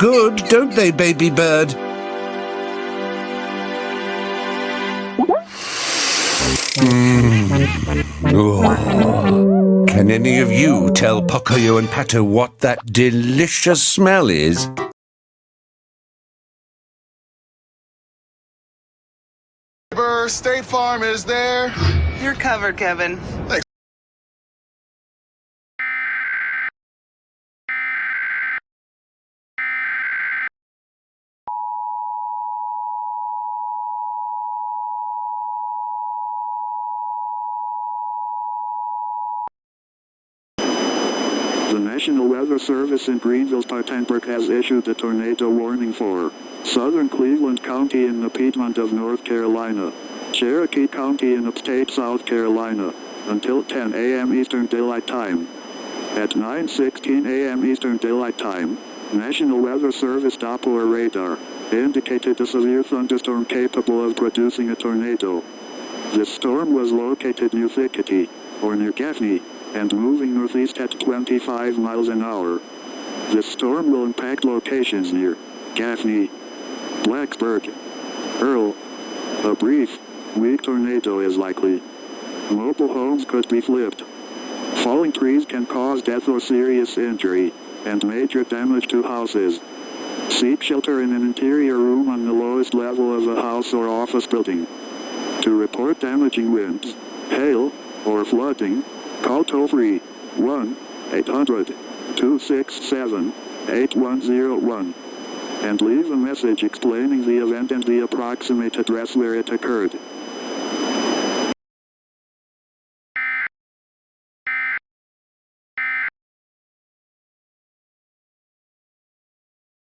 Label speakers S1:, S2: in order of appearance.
S1: good, don't they, baby bird? Oh. Can any of you tell Pocoyo and Pato what that delicious smell is?
S2: State Farm is there.
S3: You're covered, Kevin.
S2: Thanks.
S4: The National Weather Service in Greenville-Spartanburg has issued a tornado warning for southern Cleveland County in the Piedmont of North Carolina, Cherokee County in upstate South Carolina, until 10 a.m. Eastern Daylight Time. At 9:16 a.m. Eastern Daylight Time, National Weather Service Doppler radar indicated a severe thunderstorm capable of producing a tornado. This storm was located near Thickety, or near Gaffney, and moving northeast at 25 miles an hour. This storm will impact locations near Gaffney, Blacksburg, Earl. A brief, weak tornado is likely. Mobile homes could be flipped. Falling trees can cause death or serious injury, and major damage to houses. Seek shelter in an interior room on the lowest level of a house or office building. To report damaging winds, hail, or flooding, call toll-free 1-800-267-8101 and leave a message explaining the event and the approximate address where it occurred.